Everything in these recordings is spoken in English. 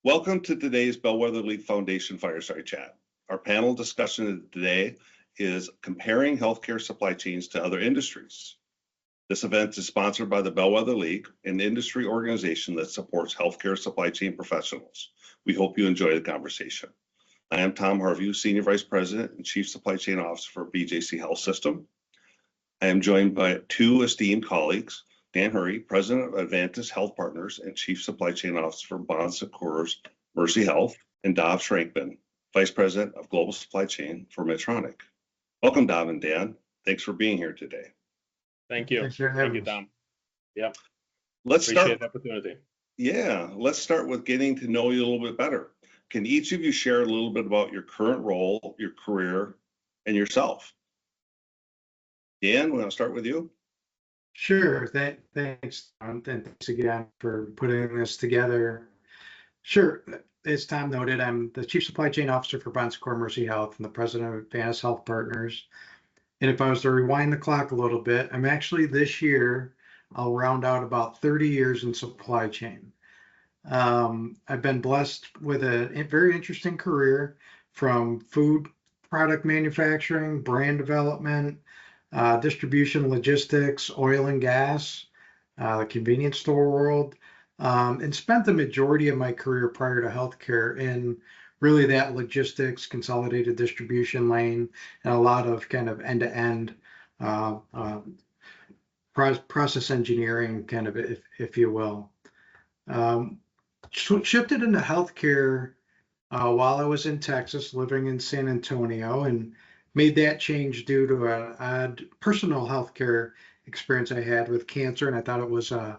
Welcome to today's Bellwether League Foundation Fireside Chat. Our panel discussion today is comparing healthcare supply chains to other industries. This event is sponsored by the Bellwether League, an industry organization that supports healthcare supply chain professionals. We hope you enjoy the conversation. I am Tom Harvey, Senior Vice President and Chief Supply Chain Officer for BJC Health System. I am joined by two esteemed colleagues, Dan Hurry, President of Advantis Health Partners and Chief Supply Chain Officer for Bon Secours Mercy Health, and Dov Shrankman, Vice President of Global Supply Chain for Medtronic. Welcome, Dov and Dan. Thanks for being here today. Thank you. Thank you, Tom. Yeah. Appreciate the opportunity. Yeah, let's start with getting to know you a little bit better. Can each of you share a little bit about your current role, your career, and yourself? Dan, we want to start with you? Sure. Thanks, Tom, and thanks again for putting this together. Sure. As Tom noted, I'm the Chief Supply Chain Officer for Bon Secours Mercy Health and the President of Advantis Health Partners. And if I was to rewind the clock a little bit, I'm actually this year, I'll round out about 30 years in supply chain. I've been blessed with a very interesting career from food product manufacturing, brand development, distribution, logistics, oil and gas, the convenience store world, and spent the majority of my career prior to healthcare in really that logistics, consolidated distribution lane, and a lot of kind of end-to-end process engineering, kind of, if you will. Shifted into healthcare while I was in Texas, living in San Antonio, and made that change due to an odd personal healthcare experience I had with cancer, and I thought it was a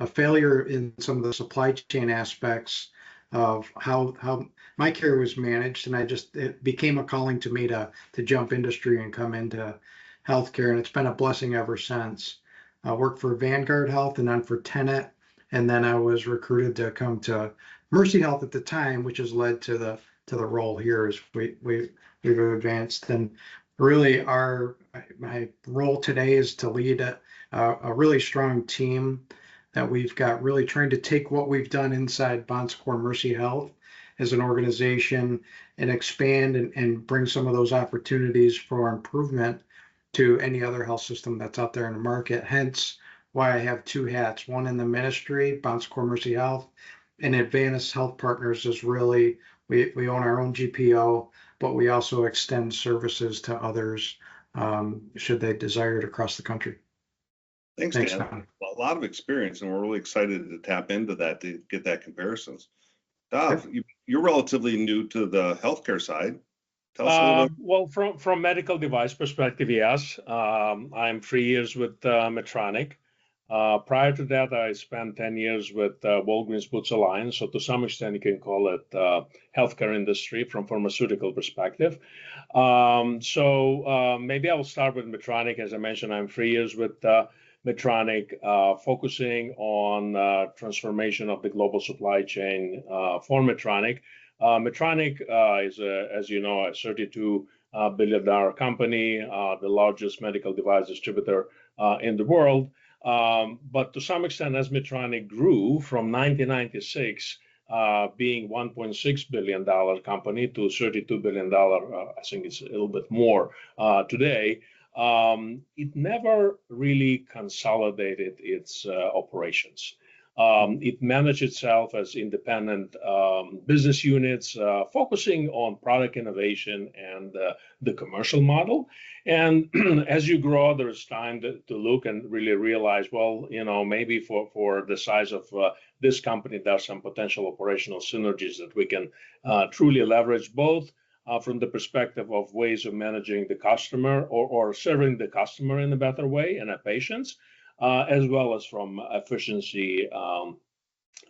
failure in some of the supply chain aspects of how my care was managed, and it became a calling to me to jump industry and come into healthcare, and it's been a blessing ever since. I worked for Vanguard Health and then for Tenet, and then I was recruited to come to Mercy Health at the time, which has led to the role here as we've advanced. And really my role today is to lead a really strong team that we've got, really trying to take what we've done inside Bon Secours Mercy Health as an organization and expand and bring some of those opportunities for improvement to any other health system that's out there in the market. Hence why I have two hats, one in the ministry, Bon Secours Mercy Health, and Advantis Health Partners is really, we own our own GPO, but we also extend services to others should they desire it across the country. Thanks, Dan. Tom. A lot of experience, and we're really excited to tap into that to get that comparisons. Dov, you're relatively new to the healthcare side. Tell us a little bit. Well, from medical device perspective, yes. I'm 3 years with Medtronic. Prior to that, I spent 10 years with Walgreens Boots Alliance. So to some extent, you can call it healthcare industry from pharmaceutical perspective. Maybe I'll start with Medtronic. As I mentioned, I'm 3 years with Medtronic, focusing on transformation of the global supply chain for Medtronic. Medtronic is, as you know, a $32 billion company, the largest medical device distributor in the world. But to some extent, as Medtronic grew from 1996, being $1.6 billion company to $32 billion, I think it's a little bit more today, it never really consolidated its operations. It managed itself as independent business units, focusing on product innovation and the commercial model. And as you grow, there's time to look and really realize, well, maybe for the size of this company, there's some potential operational synergies that we can truly leverage, both from the perspective of ways of managing the customer or serving the customer in a better way and patients, as well as from efficiency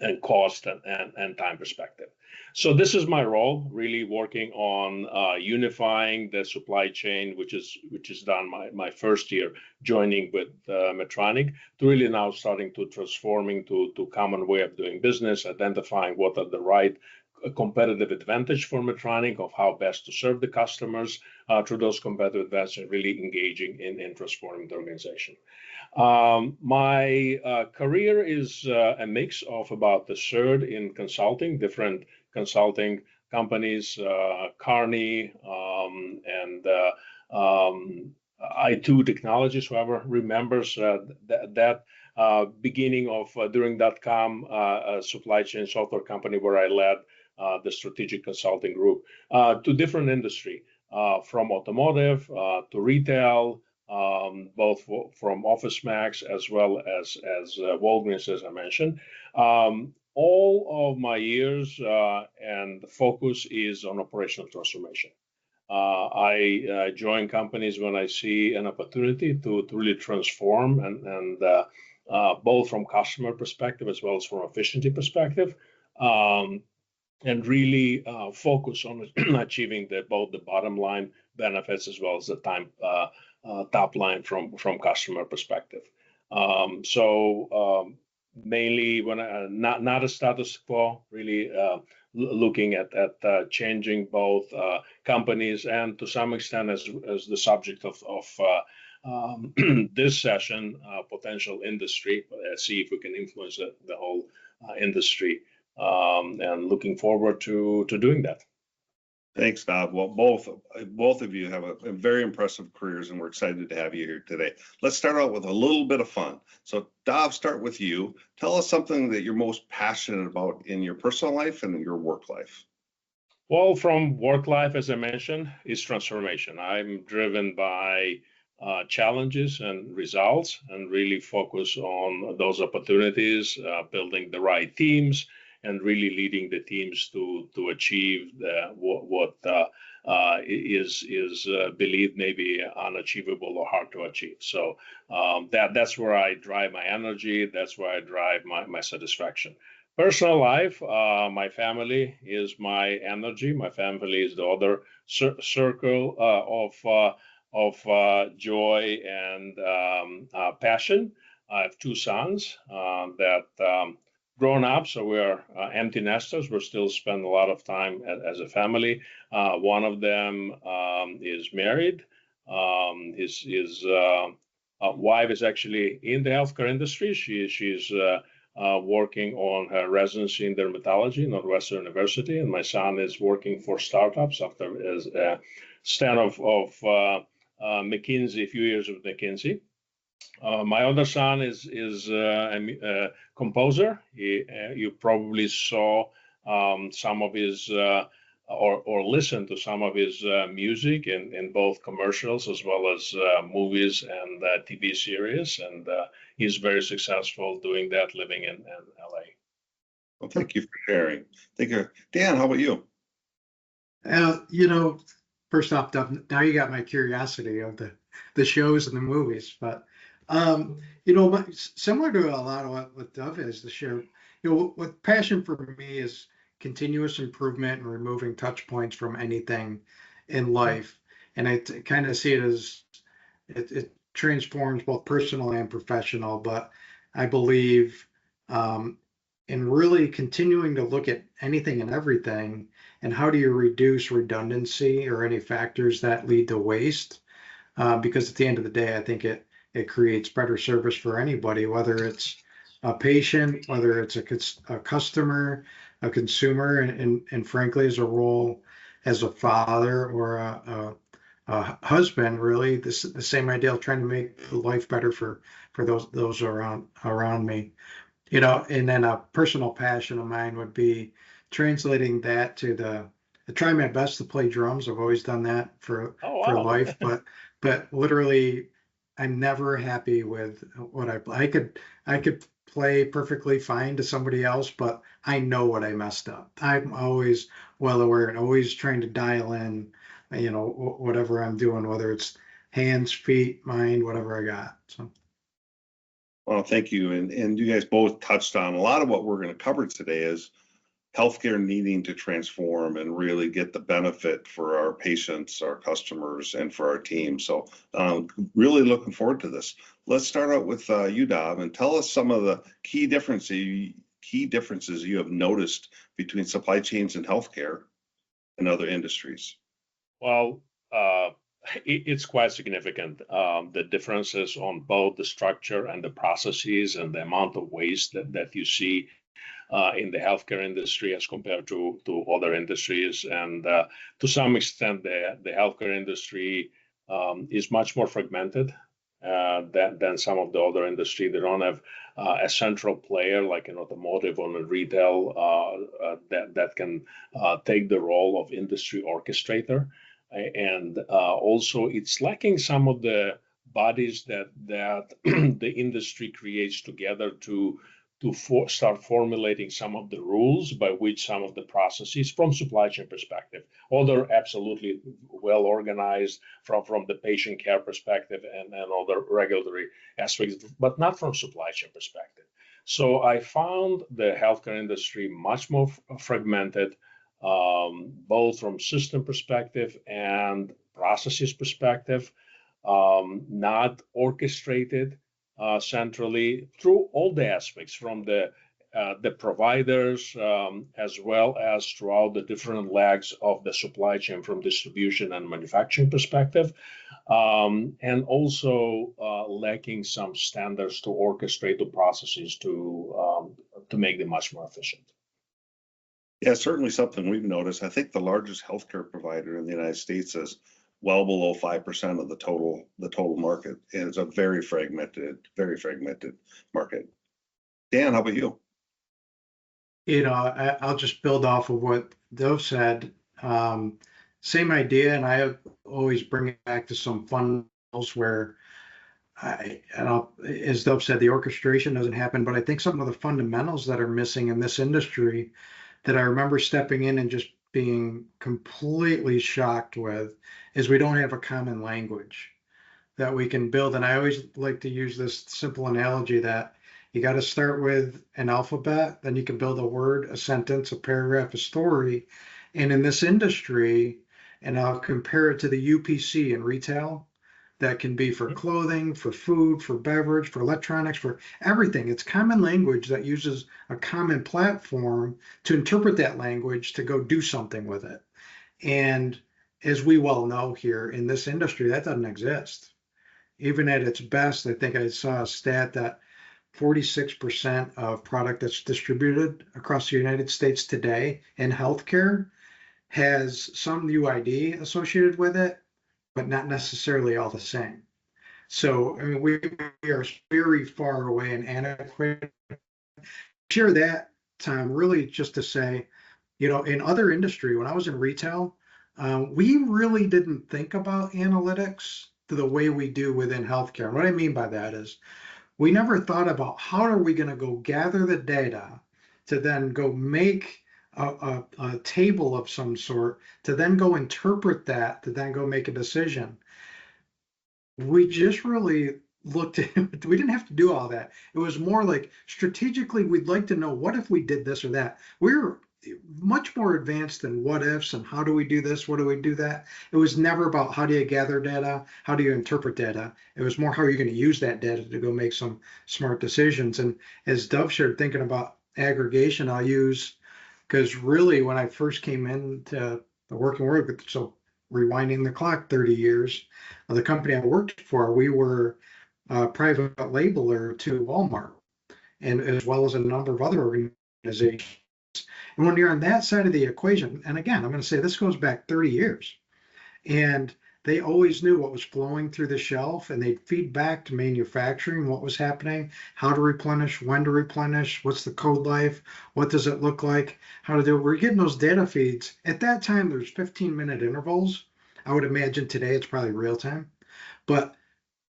and cost and time perspective. So this is my role, really working on unifying the supply chain, which is done my first year joining with Medtronic, to really now starting to transforming to common way of doing business, identifying what are the right competitive advantage for Medtronic of how best to serve the customers through those competitive advantages, and really engaging in transforming the organization. My career is a mix of about a third in consulting, different consulting companies, Kearney, and I2 Technologies, whoever remembers that beginning of during .com supply chain software company where I led the strategic consulting group to different industry, from automotive to retail, both from Office Max as well as Walgreens, as I mentioned. All of my years and the focus is on operational transformation. I join companies when I see an opportunity to really transform and both from customer perspective as well as from efficiency perspective, and really focus on achieving both the bottom line benefits as well as the top line from customer perspective. Mainly when not a status quo, really looking at changing both companies and to some extent as the subject of this session, potential industry, see if we can influence the whole industry, and looking forward to doing that. Thanks, Dov. Well, both of you have a very impressive careers, and we're excited to have you here today. Let's start out with a little bit of fun. So, Dov, start with you. Tell us something that you're most passionate about in your personal life and in your work life. Well, from work life, as I mentioned, is transformation. I'm driven by challenges and results, and really focus on those opportunities, building the right teams, and really leading the teams to achieve what is believed maybe unachievable or hard to achieve. So that's where I drive my energy. That's where I drive my satisfaction. Personal life, my family is my energy. My family is the other circle of joy and passion. I have two sons that grown up, so we're empty nesters. We still spend a lot of time as a family. One of them is married. His wife is actually in the healthcare industry. She's working on her residency in dermatology, Northwestern University, and my son is working for startups after as a stand of McKinsey, a few years with McKinsey. My other son is a composer. You probably saw some of his or listened to some of his music in both commercials as well as movies and TV series, and he's very successful doing that, living in LA. Well, thank you for sharing. Thank you, Dan. How about you? First off, now you got my curiosity of the shows and the movies, but similar to a lot of what Dov has to share, what passion for me is continuous improvement and removing touch points from anything in life. And I kind of see it as it transforms both personal and professional, but I believe in really continuing to look at anything and everything, and how do you reduce redundancy or any factors that lead to waste? Because at the end of the day, I think it creates better service for anybody, whether it's a patient, whether it's a customer, a consumer, and frankly, as a role as a father or a husband, really, the same idea of trying to make life better for those around me. And then a personal passion of mine would be translating that to I try my best to play drums. I've always done that for life, but literally, I'm never happy with what I play. I could play perfectly fine to somebody else, but I know what I messed up. I'm always well aware and always trying to dial in, whatever I'm doing, whether it's hands, feet, mind, whatever I got. So. Well, thank you. And you guys both touched on a lot of what we're going to cover today is healthcare needing to transform and really get the benefit for our patients, our customers, and for our team. So really looking forward to this. Let's start out with you, Dov, and tell us some of the key differences you have noticed between supply chains and healthcare and other industries. Well, it's quite significant. The differences on both the structure and the processes and the amount of waste that you see in the healthcare industry as compared to other industries. And to some extent, the healthcare industry is much more fragmented than some of the other industry. They don't have a central player like in automotive or in retail that can take the role of industry orchestrator. And also, it's lacking some of the bodies that the industry creates together to start formulating some of the rules by which some of the processes from supply chain perspective, other absolutely well organized from the patient care perspective and other regulatory aspects, but not from supply chain perspective. So I found the healthcare industry much more fragmented, both from system perspective and processes perspective, not orchestrated centrally through all the aspects from the providers as well as throughout the different legs of the supply chain from distribution and manufacturing perspective, and also lacking some standards to orchestrate the processes to make them much more efficient. Yeah, certainly something we've noticed. I think the largest healthcare provider in the United States is well below 5% of the total market, and it's a very fragmented market. Dan, how about you? I'll just build off of what Dov said. Same idea, and I always bring it back to some fundamentals where as Dov said, the orchestration doesn't happen, but I think some of the fundamentals that are missing in this industry that I remember stepping in and just being completely shocked with is we don't have a common language that we can build. And I always like to use this simple analogy that you got to start with an alphabet, then you can build a word, a sentence, a paragraph, a story. And in this industry, and I'll compare it to the UPC in retail, that can be for clothing, for food, for beverage, for electronics, for everything. It's common language that uses a common platform to interpret that language to go do something with it. And as we well know here in this industry, that doesn't exist. Even at its best, I think I saw a stat that 46% of product that's distributed across the United States today in healthcare has some UID associated with it, but not necessarily all the same. So, I mean, we are very far away and antiquated. Share that, Tom, really just to say, in other industry, when I was in retail, we really didn't think about analytics the way we do within healthcare. And what I mean by that is we never thought about how are we going to go gather the data to then go make a table of some sort, to then go interpret that, to then go make a decision. We just really looked at it. We didn't have to do all that. It was more like strategically, we'd like to know what if we did this or that. We're much more advanced than what ifs and how do we do this, what do we do that. It was never about how do you gather data, how do you interpret data. It was more how are you going to use that data to go make some smart decisions. And as Dov shared, thinking about aggregation, I'll use, because really when I first came into the working world, so rewinding the clock 30 years, the company I worked for, we were a private labeler to Walmart, and as well as a number of other organizations. And when you're on that side of the equation, and again, I'm going to say this goes back 30 years, and they always knew what was flowing through the shelf, and they'd feed back to manufacturing what was happening, how to replenish, when to replenish, what's the code life, what does it look like, how to do it. We're getting those data feeds. At that time, there's 15-minute intervals. I would imagine today it's probably real time, but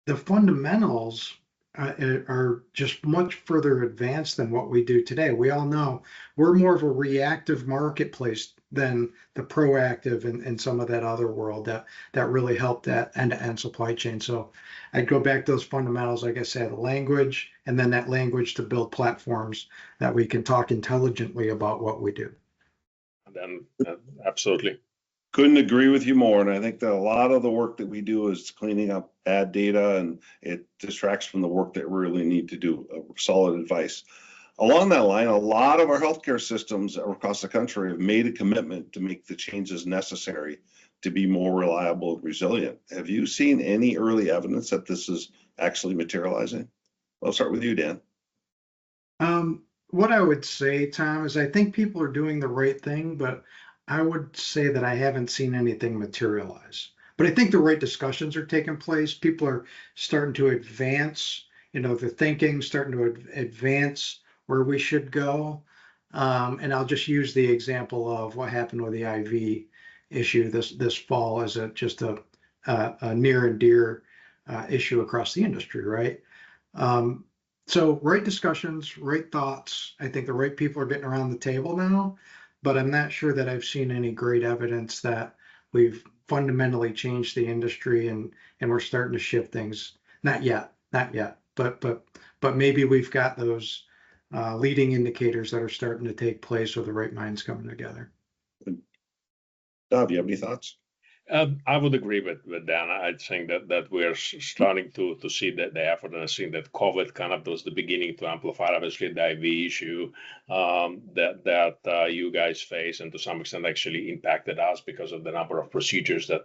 the fundamentals are just much further advanced than what we do today. We all know we're more of a reactive marketplace than the proactive and some of that other world that really helped that end-to-end supply chain. So I'd go back to those fundamentals, like I said, language, and then that language to build platforms that we can talk intelligently about what we do. And then absolutely. Couldn't agree with you more. And I think that a lot of the work that we do is cleaning up bad data, and it distracts from the work that we really need to do. Solid advice. Along that line, a lot of our healthcare systems across the country have made a commitment to make the changes necessary to be more reliable and resilient. Have you seen any early evidence that this is actually materializing? I'll start with you, Dan. what I would say, Tom, is I think people are doing the right thing, but I would say that I haven't seen anything materialize. But I think the right discussions are taking place. People are starting to advance, the thinking, starting to advance where we should go. And I'll just use the example of what happened with the IV issue this fall as a near and dear issue across the industry, right? Um, so right discussions, right thoughts. I think the right people are getting around the table now, but I'm not sure that I've seen any great evidence that we've fundamentally changed the industry and we're starting to shift things. Not yet, not yet, but maybe we've got those leading indicators that are starting to take place with the right minds coming together. Bob, you have any thoughts? I would agree with Dan. I think that we're starting to see the effort, and I think that COVID kind of was the beginning to amplify, obviously, the IV issue that you guys face, and to some extent actually impacted us because of the number of procedures that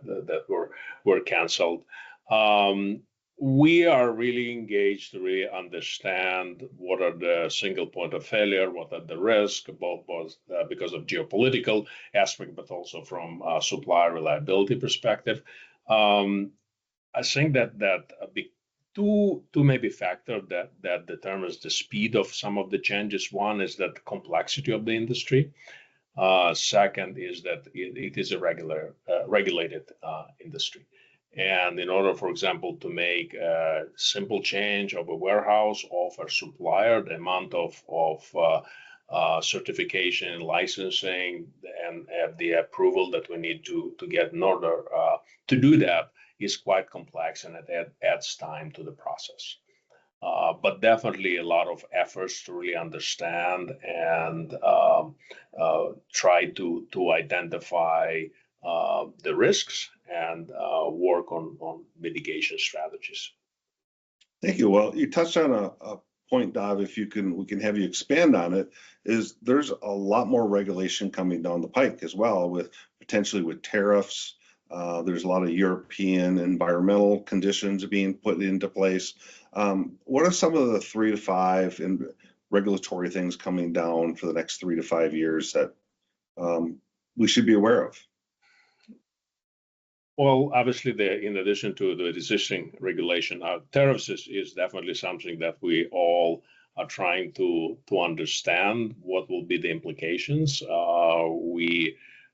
were canceled. We are really engaged to really understand what are the single point of failure, what are the risks, both because of geopolitical aspect, but also from a supply reliability perspective. I think that a big two maybe factor that determines the speed of some of the changes. One is that the complexity of the industry. Second is that it is a regulated industry. And in order, for example, to make a simple change of a warehouse of a supplier, the amount of certification and licensing and the approval that we need to get in order to do that is quite complex, and it adds time to the process. But definitely a lot of efforts to really understand and try to identify the risks and work on mitigation strategies. Thank you. Well, you touched on a point, Dov, if you can, we can have you expand on it, is there's a lot more regulation coming down the pike as well, with potentially with tariffs. There's a lot of European environmental conditions being put into place. What are some of the 3 to 5 regulatory things coming down for the next 3 to 5 years that we should be aware of? Well, obviously, in addition to the existing regulation, tariffs is definitely something that we all are trying to understand what will be the implications.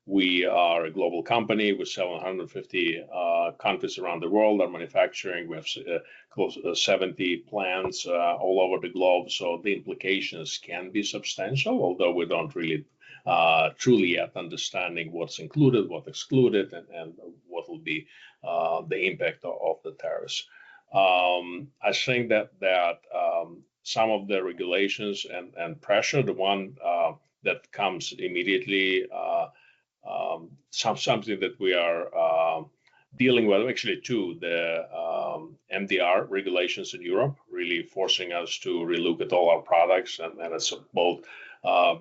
We are a global company with 750 countries around the world. Our manufacturing, we have close to 70 plants all over the globe. So the implications can be substantial, although we don't really truly yet understanding what's included, what excluded, and what will be the impact of the tariffs. I think that some of the regulations and pressure, the one that comes immediately, something that we are dealing with, actually two, the MDR regulations in Europe, really forcing us to relook at all our products, and it's both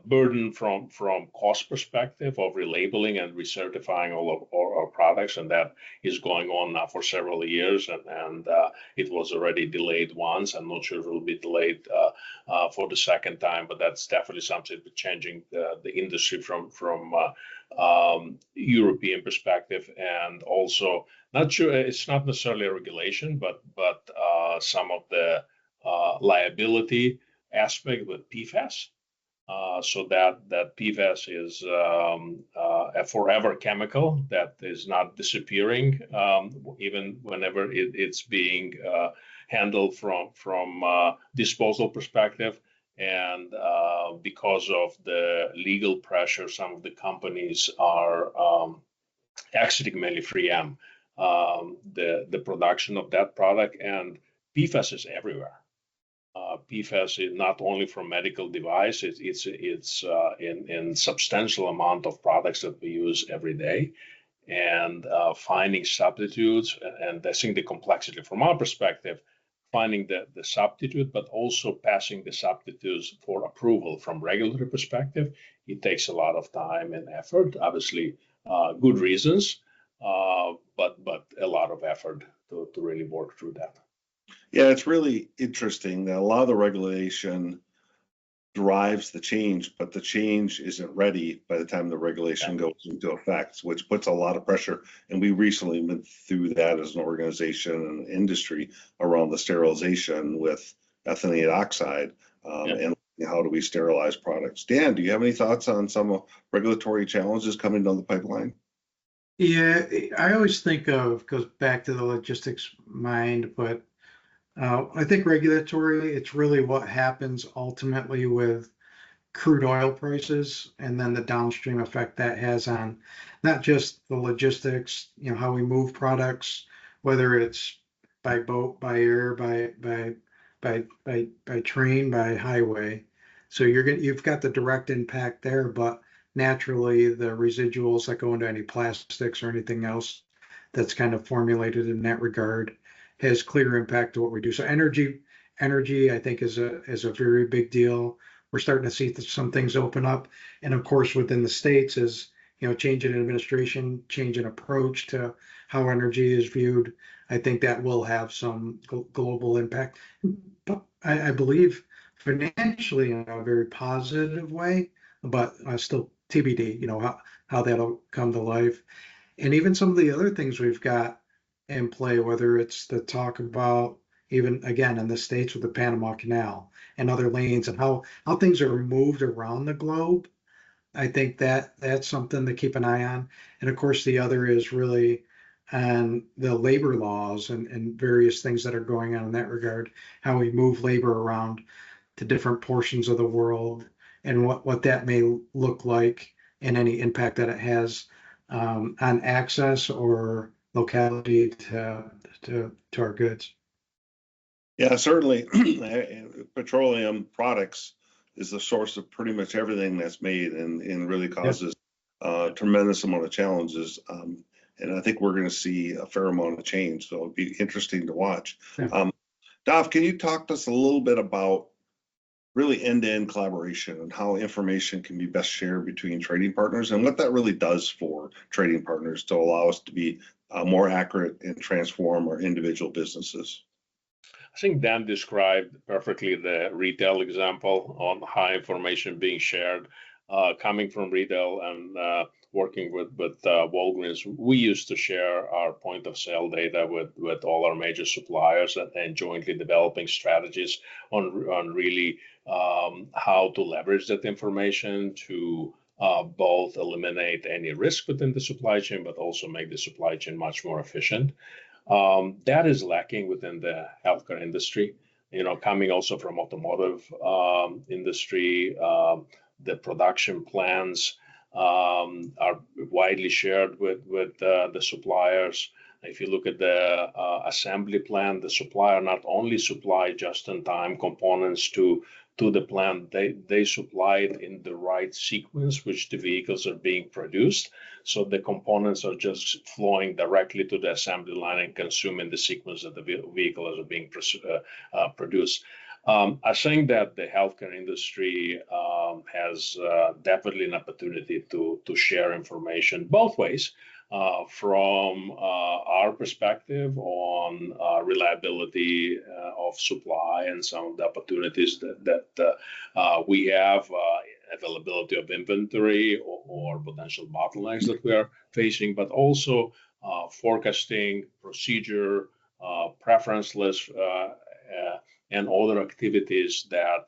burden from cost perspective of relabeling and recertifying all of our products, and that is going on now for several years, and it was already delayed once. I'm not sure if it will be delayed for the second time, but that's definitely something that's changing the industry from European perspective, and also not sure it's not necessarily a regulation, but some of the liability aspect with PFAS. So that PFAS is a forever chemical that is not disappearing, even whenever it's being handled from disposal perspective. And because of the legal pressure, some of the companies are exiting, mainly 3M, the production of that product. And PFAS is everywhere. PFAS is not only from medical devices, it's in substantial amount of products that we use every day, and finding substitutes, and I think the complexity from our perspective, finding the substitute, but also passing the substitutes for approval from regulatory perspective, it takes a lot of time and effort, obviously good reasons, but a lot of effort to really work through that. Yeah, it's really interesting that a lot of the regulation drives the change, but the change isn't ready by the time the regulation goes into effect, which puts a lot of pressure. And we recently went through that as an organization and industry around the sterilization with ethylene oxide, and how do we sterilize products. Dan, do you have any thoughts on some regulatory challenges coming down the pipeline? Yeah, I always think of, goes back to the logistics mind, but I think regulatory, it's really what happens ultimately with crude oil prices and then the downstream effect that has on not just the logistics, how we move products, whether it's by boat, by air, by train, by highway. So you've got the direct impact there, but naturally the residuals that go into any plastics or anything else that's kind of formulated in that regard has clear impact to what we do. So energy, I think is a very big deal. We're starting to see some things open up, and of course within the states is change in administration, change in approach to how energy is viewed. I think that will have some global impact, but I believe financially in a very positive way, but still TBD. How that'll come to life. And even some of the other things we've got in play, whether it's the talk about even again in the States with the Panama Canal and other lanes and how things are moved around the globe. I think that's something to keep an eye on. And of course, the other is really on the labor laws and various things that are going on in that regard, how we move labor around to different portions of the world and what that may look like and any impact that it has on access or locality to our goods. Yeah, certainly. Petroleum products is the source of pretty much everything that's made and really causes a tremendous amount of challenges. And I think we're going to see a fair amount of change. So it'll be interesting to watch. Yeah. Dov, can you talk to us a little bit about really end-to-end collaboration and how information can be best shared between trading partners and what that really does for trading partners to allow us to be more accurate and transform our individual businesses? I think Dan described perfectly the retail example on how information being shared. Coming from retail and working with Walgreens, we used to share our point of sale data with all our major suppliers and jointly developing strategies on really how to leverage that information to both eliminate any risk within the supply chain, but also make the supply chain much more efficient. That is lacking within the healthcare industry. Coming also from automotive industry, the production plans are widely shared with the suppliers. If you look at the assembly plan, the supplier not only supply just-in-time components to the plant, they supply it in the right sequence which the vehicles are being produced. So the components are just flowing directly to the assembly line and consuming the sequence that the vehicles are being produced. I think that the healthcare industry has definitely an opportunity to share information both ways. From our perspective on reliability of supply and some of the opportunities that we have, availability of inventory or potential bottlenecks that we are facing, but also forecasting, procedure, preference list, and other activities that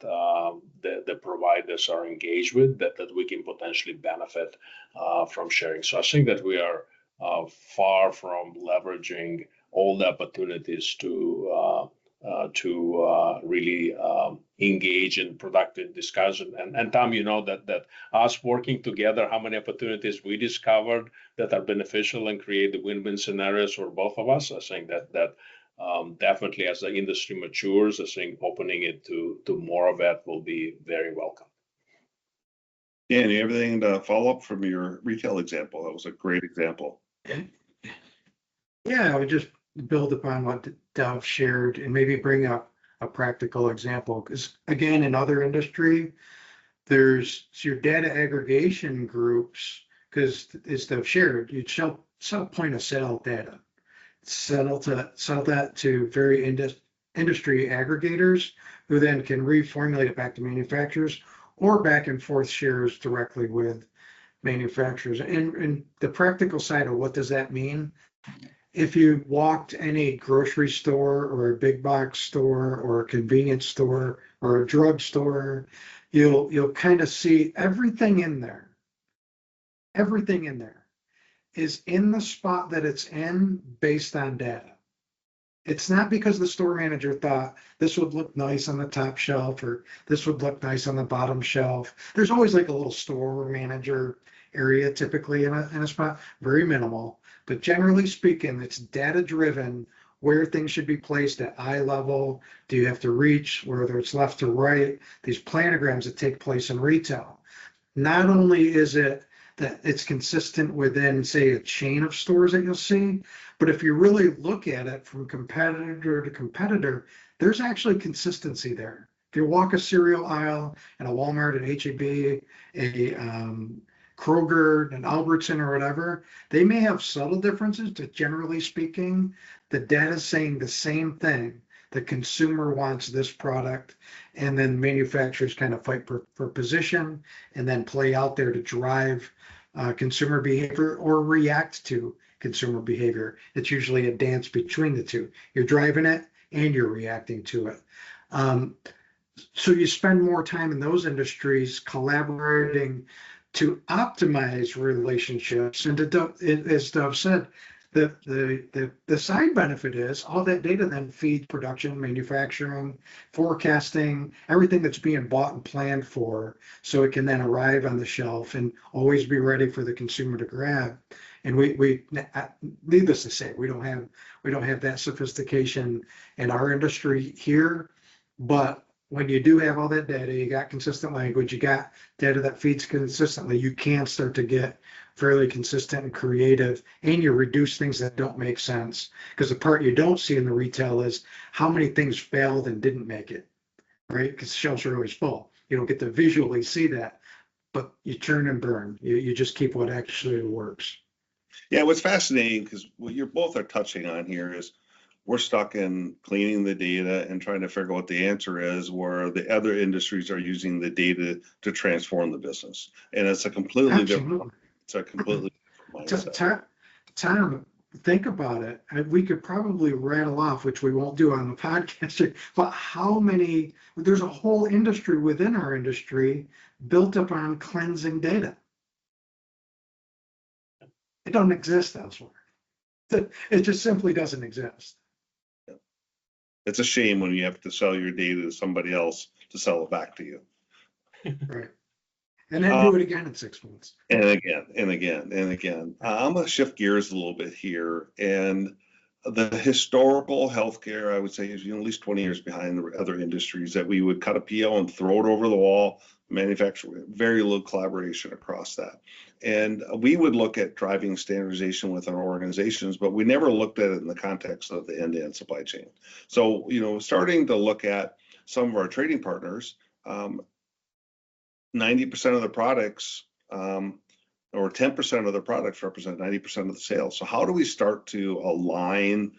the providers are engaged with that we can potentially benefit from sharing. So I think that we are far from leveraging all the opportunities to really engage in productive discussion. And Tom, that us working together, how many opportunities we discovered that are beneficial and create the win-win scenarios for both of us. I think that definitely as the industry matures, I think opening it to more of that will be very welcome. Dan, you have anything to follow up from your retail example? That was a great example. Yeah, I would just build upon what Dov shared and maybe bring up a practical example. Because again, in other industry, there's your data aggregation groups, because as Dov shared, you sell point of sale data. Sell that to very industry aggregators who then can reformulate it back to manufacturers or back and forth shares directly with manufacturers. And the practical side of what does that mean? If you walked any grocery store or a big box store or a convenience store or a drug store, you'll kind of see everything in there. Everything in there is in the spot that it's in based on data. It's not because the store manager thought this would look nice on the top shelf or this would look nice on the bottom shelf. There's always like a little store manager area typically in a spot, very minimal. But generally speaking, it's data driven where things should be placed at eye level. Do you have to reach, whether it's left to right, these planograms that take place in retail. Not only is it that it's consistent within, say, a chain of stores that you'll see, but if you really look at it from competitor to competitor, there's actually consistency there. If you walk a cereal aisle at a Walmart, an H-E-B, a Kroger, an Albertson, or whatever, they may have subtle differences, but generally speaking, the data is saying the same thing. The consumer wants this product, and then manufacturers kind of fight for position and then play out there to drive consumer behavior or react to consumer behavior. It's usually a dance between the two. You're driving it and you're reacting to it. So you spend more time in those industries collaborating to optimize relationships. And as Dov said, the side benefit is all that data then feeds production, manufacturing, forecasting, everything that's being bought and planned for, so it can then arrive on the shelf and always be ready for the consumer to grab. And we needless to say, we don't have that sophistication in our industry here, but when you do have all that data, you got consistent language, you got data that feeds consistently, you can start to get fairly consistent and creative, and you reduce things that don't make sense. Because the part you don't see in the retail is how many things failed and didn't make it, right? Because shelves are always full. You don't get to visually see that, but you churn and burn. You just keep what actually works. Yeah, what's fascinating, because what you're both are touching on here is we're stuck in cleaning the data and trying to figure out what the answer is, where the other industries are using the data to transform the business. And it's a completely different, it's a completely different mindset. Tom, think about it. We could probably rattle off, which we won't do on the podcast, but how many, there's a whole industry within our industry built up on cleansing data. It doesn't exist elsewhere. It just simply doesn't exist. It's a shame when you have to sell your data to somebody else to sell it back to you. Right. And then do it again in 6 months. And again, and again, and again. I'm going to shift gears a little bit here. And the historical healthcare, I would say, is at least 20 years behind the other industries, that we would cut a PO and throw it over the wall, manufacture, very little collaboration across that. And we would look at driving standardization within our organizations, but we never looked at it in the context of the end-to-end supply chain. So, starting to look at some of our trading partners, 90% of the products or 10% of the products represent 90% of the sales. So how do we start to align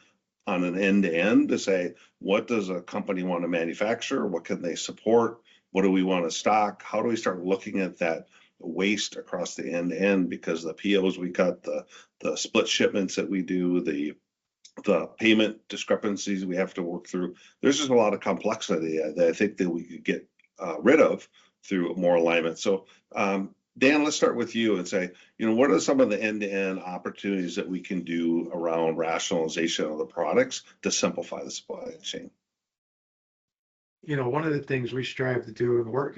on an end-to-end to say, what does a company want to manufacture? What can they support? What do we want to stock? How do we start looking at that waste across the end-to-end? Because the POs we cut, the split shipments that we do, the payment discrepancies we have to work through, there's just a lot of complexity that I think that we could get rid of through more alignment. So Dan, let's start with you and say, what are some of the end-to-end opportunities that we can do around rationalization of the products to simplify the supply chain? One of the things we strive to do and work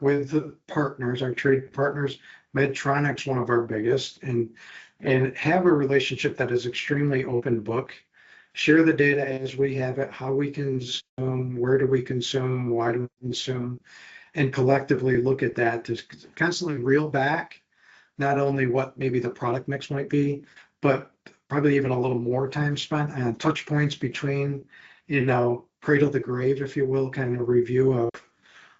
with the partners, our trade partners. Medtronic's one of our biggest, and have a relationship that is extremely open book. Share the data as we have it, how we consume, where do we consume, why do we consume, and collectively look at that to constantly reel back not only what maybe the product mix might be, but probably even a little more time spent on touch points between, cradle to grave, if you will, kind of review of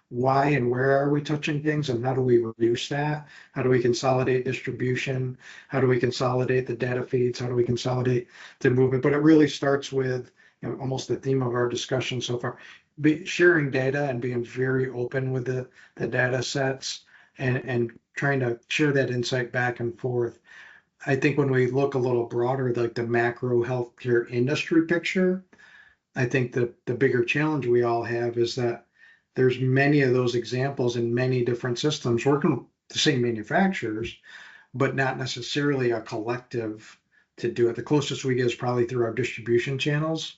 why and where are we touching things and how do we reduce that? How do we consolidate distribution? How do we consolidate the data feeds? How do we consolidate the movement? But it really starts with, almost the theme of our discussion so far, sharing data and being very open with the data sets and trying to share that insight back and forth. I think when we look a little broader, like the macro healthcare industry picture, I think the bigger challenge we all have is that there's many of those examples in many different systems working with the same manufacturers, but not necessarily a collective to do it. The closest we get is probably through our distribution channels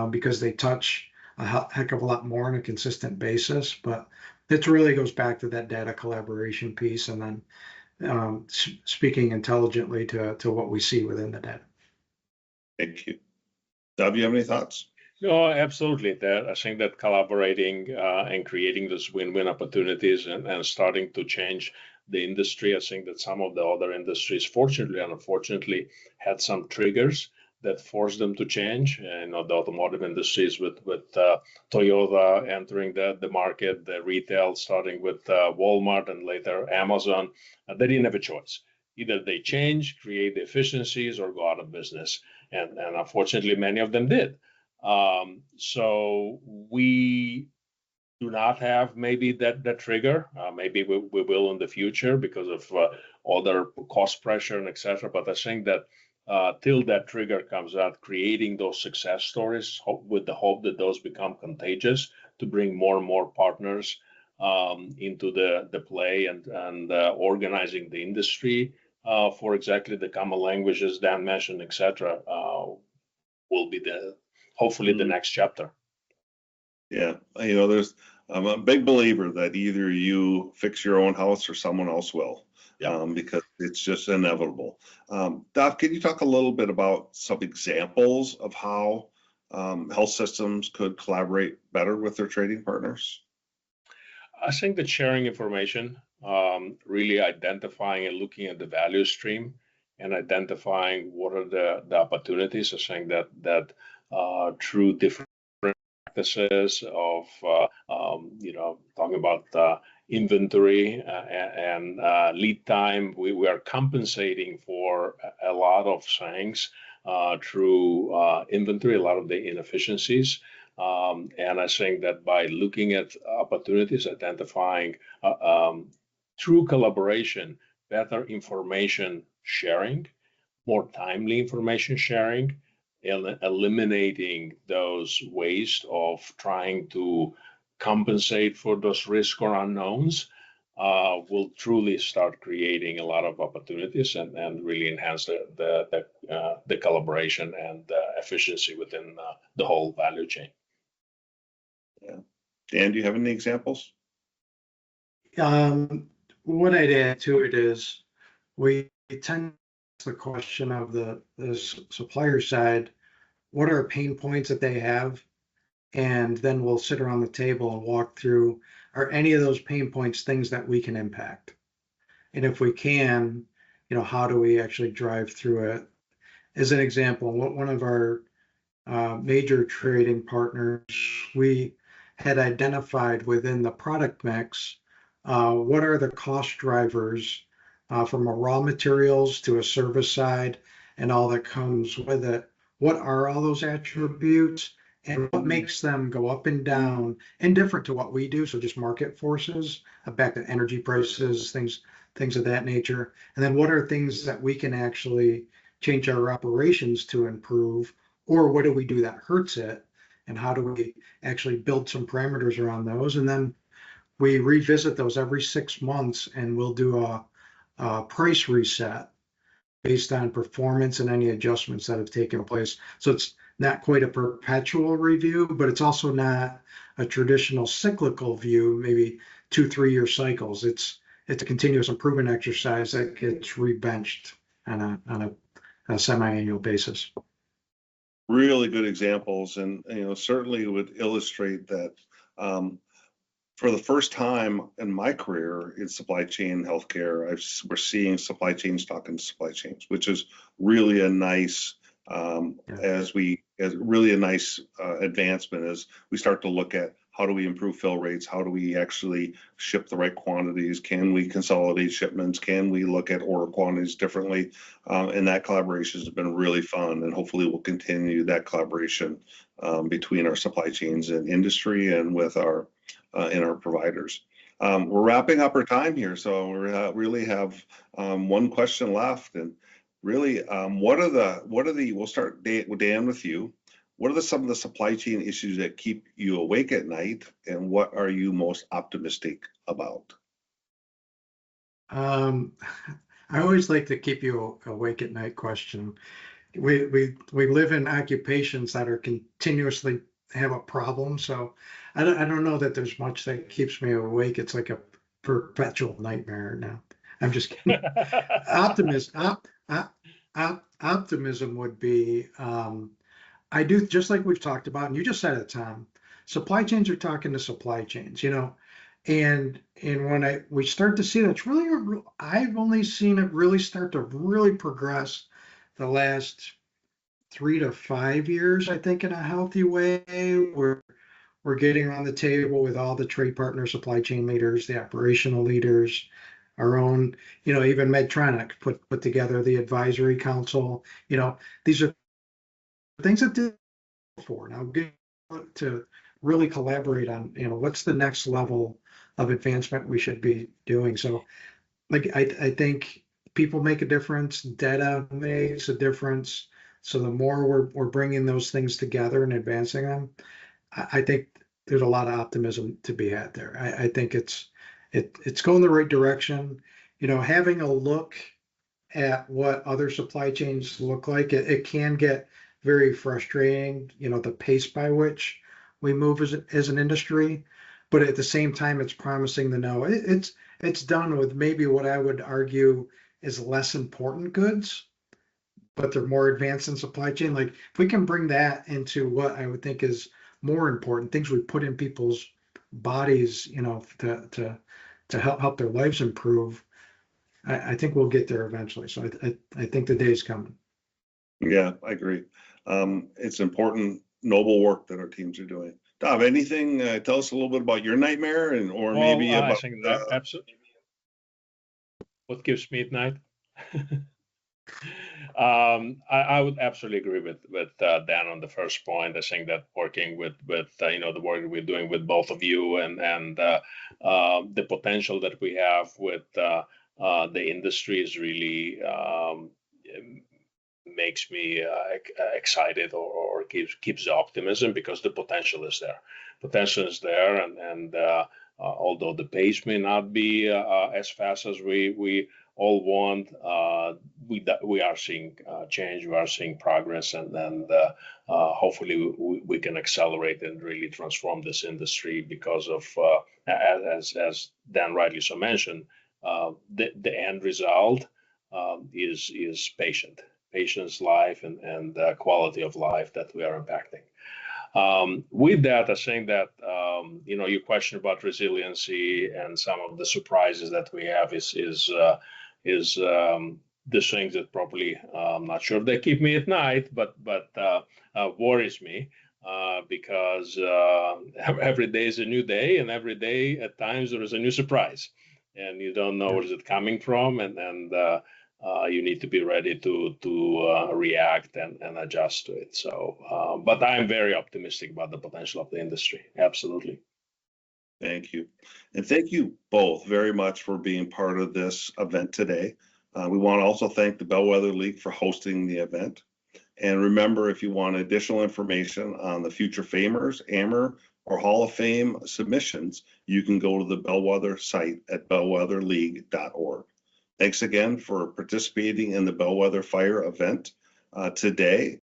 because they touch a heck of a lot more on a consistent basis. But it really goes back to that data collaboration piece and then speaking intelligently to what we see within the data. Thank you. Doug, you have any thoughts? No, absolutely. I think that collaborating and creating those win-win opportunities and starting to change the industry. I think that some of the other industries, fortunately and unfortunately, had some triggers that forced them to change. You know, the automotive industries with Toyota entering the market, the retail starting with Walmart and later Amazon. They didn't have a choice. Either they change, create the efficiencies, or go out of business. And unfortunately, many of them did. So we do not have maybe that trigger. Maybe we will in the future because of other cost pressure and etc. But I think that till that trigger comes out, creating those success stories with the hope that those become contagious to bring more and more partners into the play and organizing the industry for exactly the common languages Dan mentioned, etc. Will be hopefully the next chapter. Yeah, you know, I'm a big believer that either you fix your own house or someone else will, because it's just inevitable. Doc, can you talk a little bit about some examples of how health systems could collaborate better with their trading partners? I think that sharing information, really identifying and looking at the value stream and identifying what are the opportunities. I think that through different practices of talking about inventory and lead time, we are compensating for a lot of things through inventory, a lot of the inefficiencies. And I think that by looking at opportunities, identifying through collaboration, better information sharing, more timely information sharing, eliminating those ways of trying to compensate for those risks or unknowns, will truly start creating a lot of opportunities and really enhance the collaboration and efficiency within the whole value chain. Yeah. Dan, do you have any examples? What I'd add to it is we tend to ask the question of the supplier side, what are pain points that they have? And then we'll sit around the table and walk through, are any of those pain points things that we can impact? And if we can, how do we actually drive through it? As an example, one of our major trading partners, we had identified within the product mix, what are the cost drivers from a raw materials to a service side and all that comes with it. What are all those attributes and what makes them go up and down and different to what we do? So just market forces, back to energy prices, things of that nature. And then what are things that we can actually change our operations to improve, or what do we do that hurts it? And how do we actually build some parameters around those? And then we revisit those every 6 months and we'll do a price reset based on performance and any adjustments that have taken place. So it's not quite a perpetual review, but it's also not a traditional cyclical view, maybe 2-3 year cycles. It's a continuous improvement exercise that gets rebenched on a semi-annual basis. Really good examples, and certainly would illustrate that for the first time in my career in supply chain healthcare, we're seeing supply chains talking to supply chains, which is really a nice advancement as we start to look at how do we improve fill rates? How do we actually ship the right quantities? Can we consolidate shipments? Can we look at order quantities differently? And that collaboration has been really fun, and hopefully we'll continue that collaboration between our supply chains and industry and with our providers. We're wrapping up our time here, so we really have one question left, and really, we'll start, Dan, with you. What are some of the supply chain issues that keep you awake at night, and what are you most optimistic about? I always like to keep you awake at night question. We live in occupations that are continuously have a problem, so I don't know that there's much that keeps me awake. It's like a perpetual nightmare now. I'm just kidding. Optimism would be, I do, just like we've talked about, and you just said it, Tom. Supply chains are talking to supply chains, and when we start to see that, it's really, I've only seen it really start to really progress the last 3 to 5 years, I think, in a healthy way. We're getting on the table with all the trade partner supply chain leaders, the operational leaders, our own, even Medtronic put together the advisory council. These are things that did before. Now get to really collaborate on, what's the next level of advancement we should be doing. So, like, I think people make a difference, data makes a difference. So the more we're bringing those things together and advancing them, I think there's a lot of optimism to be had there. I think it's going the right direction. Having a look at what other supply chains look like, it can get very frustrating, the pace by which we move as an industry. But at the same time, it's promising to know it's done with maybe what I would argue is less important goods, but they're more advanced in supply chain. Like, if we can bring that into what I would think is more important, things we put in people's bodies, to help their lives improve, I think we'll get there eventually. So I think the day's coming. Yeah, I agree. It's important, noble work that our teams are doing. Dov, anything? Tell us a little bit about your nightmare, or maybe I about. think that absolutely. What gives me at night? I would absolutely agree with Dan on the first point. I think that working with the work we're doing with both of you and the potential that we have with the industry is really makes me excited or keeps the optimism, because the potential is there. Potential is there, and although the pace may not be as fast as we all want, we are seeing change, we are seeing progress, and hopefully we can accelerate and really transform this industry because of, as Dan rightly so mentioned, the end result is patient's life and quality of life that we are impacting. With that, I think that your question about resiliency and some of the surprises that we have is the things that probably I'm not sure if they keep me at night, but worries me because every day is a new day, and every day at times there is a new surprise, and you don't know where is it coming from, and you need to be ready to react and adjust to it. So, but I'm very optimistic about the potential of the industry. Absolutely. Thank you. And thank you both very much for being part of this event today. We want to also thank the Bellwether League for hosting the event. And remember, if you want additional information on the future Famers, AMR, or Hall of Fame submissions, you can go to the Bellwether site at bellwetherleague.org. Thanks again for participating in the Bellwether Fire event today.